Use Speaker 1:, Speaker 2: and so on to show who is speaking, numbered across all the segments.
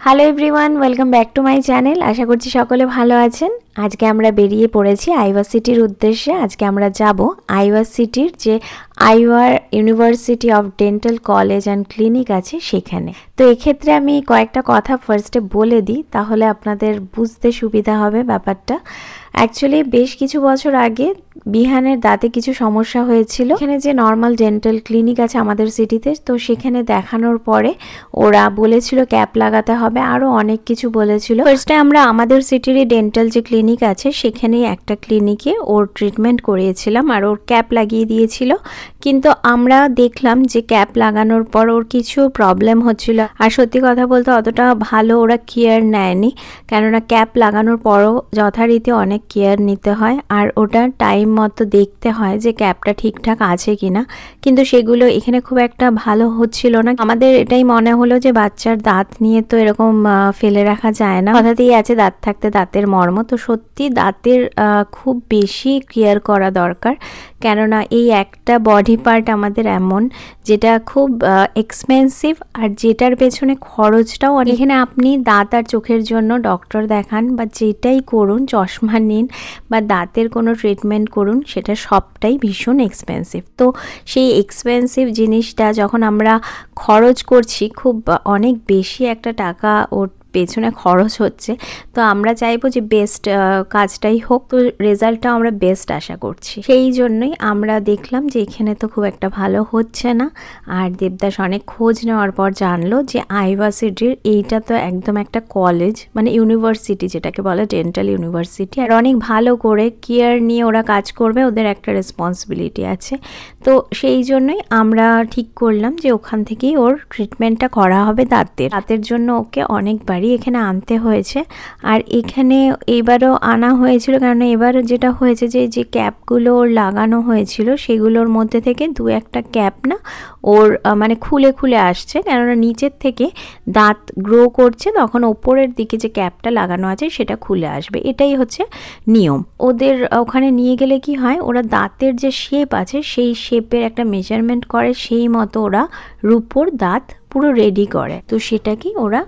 Speaker 1: Hello everyone, welcome back to my channel. আশা করছি সকলে ভালো আছেন। আজকে আমরা বেরিয়ে পড়েছি আইওয়া সিটির উদ্দেশ্যে। আজকে আমরা যাব আইওয়া সিটির যে আইওয়া university of dental college and clinic আছে সেখানে। তো এক্ষেত্রে আমি কয়েকটা কথা ফার্স্টে বলে দিই, তাহলে আপনাদের বুঝতে সুবিধা হবে ব্যাপারটা। অ্যাকচুয়ালি বেশ কিছু বছর আগে বিহানের দাঁতে কিছু সমস্যা হয়েছিল। এখানে যে নর্মাল ডেন্টাল ক্লিনিক আছে আমাদের সিটিতে, তো সেখানে দেখানোর পরে ওরা বলেছিল ক্যাপ লাগাতে হবে, আরও অনেক কিছু বলেছিল। ফার্স্টে আমরা আমাদের সিটিরই ডেন্টাল যে ক্লিনিক আছে সেখানেই একটা ক্লিনিকে ওর ট্রিটমেন্ট করিয়েছিলাম আর ওর ক্যাপ লাগিয়ে দিয়েছিল। কিন্তু আমরা দেখলাম যে ক্যাপ লাগানোর পর ওর কিছু প্রবলেম হচ্ছিল, আর সত্যি কথা বলতে অতটা ভালো ওরা কেয়ার নেয়নি, কেননা ক্যাপ লাগানোর পরও যথারীতি অনেক কেয়ার নিতে হয় আর ওটা টাইম মতো দেখতে হয় যে ক্যাপটা ঠিকঠাক আছে কিনা, কিন্তু সেগুলো এখানে খুব একটা ভালো হচ্ছিল না। আমাদের এটাই মনে হলো যে বাচ্চার দাঁত নিয়ে তো এরকম ফেলে রাখা যায় না, কথাতেই আছে দাঁত থাকতে দাঁতের মর্ম। তো সত্যি দাঁতের খুব বেশি কেয়ার করা দরকার, কেননা এই একটা বডি পার্ট আমাদের এমন যেটা খুব এক্সপেন্সিভ আর যেটার পেছনে খরচটাও অনেক। এখানে আপনি দাঁত আর চোখের জন্য ডক্টর দেখান বা যেটাই করুন, চশমা নিন বা দাঁতের কোনো ট্রিটমেন্ট করুন, সেটা সবটাই ভীষণ এক্সপেন্সিভ। তো সেই এক্সপেন্সিভ জিনিসটা যখন আমরা খরচ করছি, খুব অনেক বেশি একটা টাকা ওর পেছনে খরচ হচ্ছে, তো আমরা চাইবো যে বেস্ট কাজটাই হোক, তো রেজাল্টটাও আমরা বেস্ট আশা করছি। সেই জন্যই আমরা দেখলাম যে এখানে তো খুব একটা ভালো হচ্ছে না, আর দেবদাস অনেক খোঁজ নেওয়ার পর জানলো যে আইওয়া সিটির এইটা তো একদম একটা কলেজ, মানে ইউনিভার্সিটি যেটাকে বলে ডেন্টাল ইউনিভার্সিটি, আর অনেক ভালো করে কেয়ার নিয়ে ওরা কাজ করবে, ওদের একটা রেসপন্সিবিলিটি আছে। তো সেই জন্যই আমরা ঠিক করলাম যে ওখান থেকেই ওর ট্রিটমেন্টটা করা হবে দাঁতের জন্য। ওকে অনেকবার এখানে আনতে হয়েছে, আর এখানে এবারও আনা হয়েছিল, কারণ এবার যেটা হয়েছে যে ক্যাপগুলো ওর লাগানো হয়েছিল সেগুলোর মধ্যে থেকে দু একটা ক্যাপ না ওর মানে খুলে খুলে আসছে, কেননা নিচের থেকে দাঁত গ্রো করছে, তখন ওপরের দিকে যে ক্যাপটা লাগানো আছে সেটা খুলে আসবে, এটাই হচ্ছে নিয়ম ওদের। ওখানে নিয়ে গেলে কি হয়, ওরা দাঁতের যে শেপ আছে সেই শেপের একটা মেজারমেন্ট করে, সেই মতো ওরা রূপোর দাঁত পুরো রেডি করে, তো সেটাকে ওরা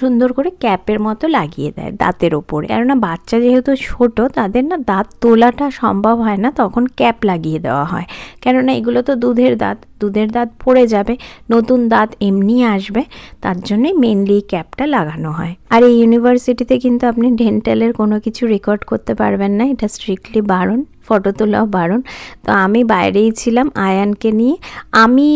Speaker 1: সুন্দর করে ক্যাপের মতো লাগিয়ে দেয় দাঁতের ওপরে। কেননা বাচ্চা যেহেতু ছোট, তাদের না দাঁত তোলাটা সম্ভব হয় না, তখন ক্যাপ লাগিয়ে দেওয়া হয়, কেননা এগুলো তো দুধের দাঁত পড়ে যাবে, নতুন দাঁত এমনি আসবে, তার জন্যই মেনলি ক্যাপটা লাগানো হয়। আর এই ইউনিভার্সিটিতে কিন্তু আপনি ডেন্টালের কোনো কিছু রেকর্ড করতে পারবেন না, এটা স্ট্রিক্টলি বারণ, ফটো তোলাও বারণ। তো আমি বাইরেই ছিলাম আয়ানকে নিয়ে। আমি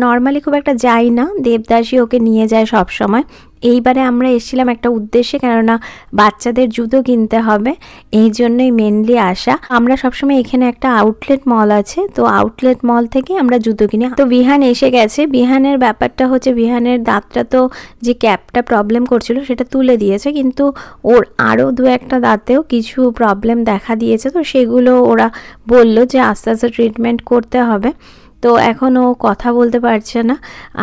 Speaker 1: নর্মালি খুব একটা যাই না, দেবদাসই ওকে নিয়ে যায় সব সময়। এইবারে আমরা এসেছিলাম একটা উদ্দেশ্যে, কেননা বাচ্চাদের জুতো কিনতে হবে, এই জন্যই মেনলি আসা। আমরা সবসময় এখানে একটা আউটলেট মল আছে, তো আউটলেট মল থেকে আমরা জুতো কিনি। তো বিহান এসে গেছে। বিহানের ব্যাপারটা হচ্ছে, বিহানের দাঁতটা তো যে ক্যাপটা প্রবলেম করছিল সেটা তুলে দিয়েছে, কিন্তু ওর আরও দু একটা দাঁতেও কিছু প্রবলেম দেখা দিয়েছে, তো সেগুলো ওরা বললো যে আস্তে আস্তে ট্রিটমেন্ট করতে হবে। তো এখন ও কথা বলতে পারছে না,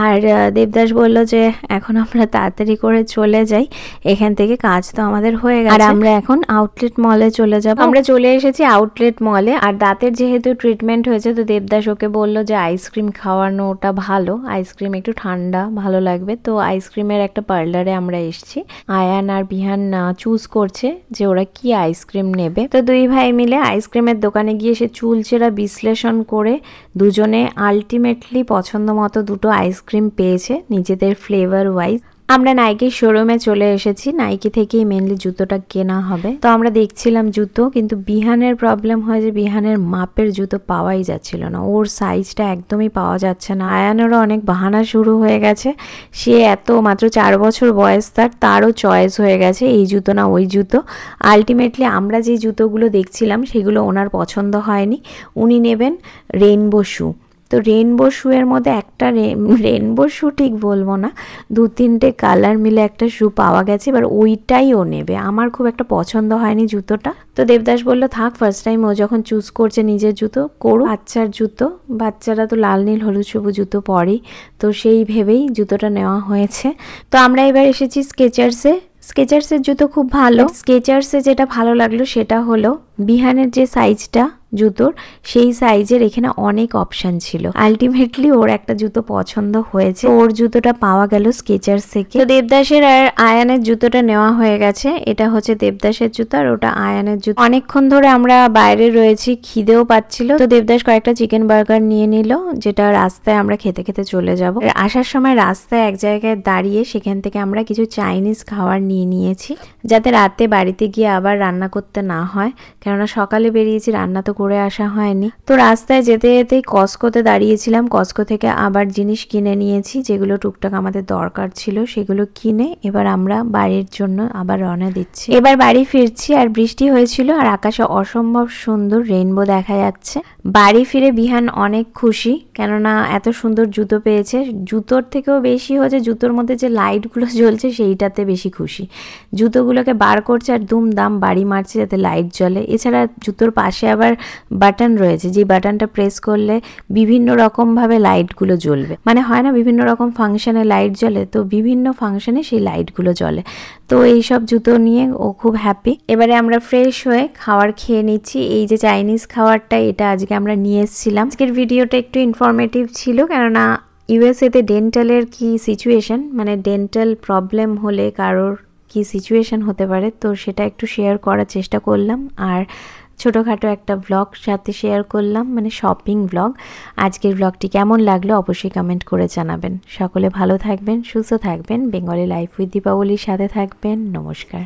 Speaker 1: আর দেবদাস বলল যে এখন আমরা তাড়াতাড়ি করে চলে যাই এখান থেকে, কাজ তো আমাদের হয়ে গেছে, আর আমরা এখন আউটলেট মলে চলে যাব। আমরা চলে এসেছি আউটলেট মলে, আর দাঁতের যেহেতু ট্রিটমেন্ট হয়েছে, তো দেবদাস ওকে বলল যে আইসক্রিম খাওয়ানোটা ভালো, আইসক্রিম একটু ঠান্ডা ভালো লাগবে। তো আইসক্রিমের একটা পার্লারে আমরা এসেছি। আয়ান আর বিহান চুজ করছে যে ওরা কি আইসক্রিম নেবে। তো দুই ভাই মিলে আইসক্রিমের দোকানে গিয়ে সে চুলচেরা বিশ্লেষণ করে দুজনে আলটিমেটলি পছন্দ মতো দুটো আইসক্রিম পেয়েছে নিজেদের ফ্লেভার ওয়াইজ। আমরা নাইকির শোরুমে চলে এসেছি, নাইকি থেকেই মেনলি জুতোটা কেনা হবে। তো আমরা দেখছিলাম জুতো, কিন্তু বিহানের প্রবলেম হয় যে বিহানের মাপের জুতো পাওয়াই যাচ্ছিল না, ওর সাইজটা একদমই পাওয়া যাচ্ছে না। আয়ানেরও অনেক বাহানা শুরু হয়ে গেছে, সে এত মাত্র 4 বছর বয়স, তারও চয়েস হয়ে গেছে এই জুতো না ওই জুতো। আলটিমেটলি আমরা যে জুতোগুলো দেখছিলাম সেগুলো ওনার পছন্দ হয়নি, উনি নেবেন রেইনবো শু। তো রেইনবো শুয়ের মধ্যে একটা রেইনবো শু ঠিক বলবো না, 2-3টে কালার মিলে একটা শু পাওয়া গেছে, এবার ওইটাই ও নেবে। আমার খুব একটা পছন্দ হয়নি জুতোটা, তো দেবদাস বললো থাক, ফার্স্ট টাইম ও যখন চুজ করছে নিজের জুতো করুক। বাচ্চার জুতো, বাচ্চারা তো লাল নীল হলুদ সবুজ জুতো পরেই, তো সেই ভেবেই জুতোটা নেওয়া হয়েছে। তো আমরা এবার এসেছি স্কেচার্সের জুতো খুব ভালো। স্কেচার্সে যেটা ভালো লাগলো সেটা হলো বিহানের যে সাইজটা জুতোর, সেই সাইজের এখানে অনেক অপশন ছিল। আলটিমেটলি ওর একটা জুতো পছন্দ হয়েছে, ওর জুতোটা পাওয়া গেল স্কেচার্স থেকে। তো দেবদাসের আর আয়ানের জুতোটা নেওয়া হয়ে গেছে। এটা হচ্ছে দেবদাসের জুতো আর ওটা আয়ানের জুতো। অনেকক্ষণ ধরে আমরা বাইরে রয়েছি, খিদেও পাচ্ছিল, তো দেবদাস কয়েকটা চিকেন বার্গার নিয়ে নিল, যেটা রাস্তায় আমরা খেতে খেতে চলে যাব। আসার সময় রাস্তায় এক জায়গায় দাঁড়িয়ে সেখান থেকে আমরা কিছু চাইনিজ খাবার নিয়ে নিয়েছি, যাতে রাতে বাড়িতে গিয়ে আবার রান্না করতে না হয়, কেননা সকালে বেরিয়েছি, রান্না তো করে আসা হয়নি। তো রাস্তায় যেতে যেতেই কস্কোতে দাঁড়িয়েছিলাম, কস্কো থেকে আবার জিনিস কিনে নিয়েছি, যেগুলো টুকটাক আমাদের দরকার ছিল সেগুলো কিনে এবার আমরা বাড়ির জন্য আবার রওনা দিচ্ছি। এবার বাড়ি ফিরছি, আর বৃষ্টি হয়েছিল আর আকাশে অসম্ভব সুন্দর রেইনবো দেখা যাচ্ছে। বাড়ি ফিরে বিহান অনেক খুশি, কেননা এত সুন্দর জুতো পেয়েছে। জুতোর থেকেও বেশি হচ্ছে জুতোর মধ্যে যে লাইটগুলো জ্বলছে সেইটাতে বেশি খুশি। জুতোগুলোকে বার করছে আর দুমদাম বাড়ি মারছে যাতে লাইট জ্বলে। এছাড়া জুতোর পাশে আবার বাটন রয়েছে, যে বাটনটা প্রেস করলে বিভিন্ন রকমভাবে লাইটগুলো জ্বলবে, মানে হয় না বিভিন্ন রকম ফাংশনে লাইট জ্বলে, তো বিভিন্ন ফাংশনে সেই লাইটগুলো জ্বলে। তো এইসব জুতো নিয়ে ও খুব হ্যাপি। এবারে আমরা ফ্রেশ হয়ে খাবার খেয়ে নিচ্ছি। এই যে চাইনিজ খাবারটা, এটা আজকে আমরা নিয়ে এসেছিলাম। আজকের ভিডিওটা একটু ইনফরমেটিভ ছিল, কেননা ইউএসএতে ডেন্টালের কি সিচুয়েশন, মানে ডেন্টাল প্রবলেম হলে কারোর কি সিচুয়েশন হতে পারে, তো সেটা একটু শেয়ার করার চেষ্টা করলাম। আর ছোটোখাটো একটা ব্লগ সাথে শেয়ার করলাম, মানে শপিং ব্লগ। আজকের ব্লগটি কেমন লাগলো অবশ্যই কমেন্ট করে জানাবেন। সকলে ভালো থাকবেন, সুস্থ থাকবেন, বেঙ্গলি লাইফ উইথ দীপাবলির সাথে থাকবেন। নমস্কার।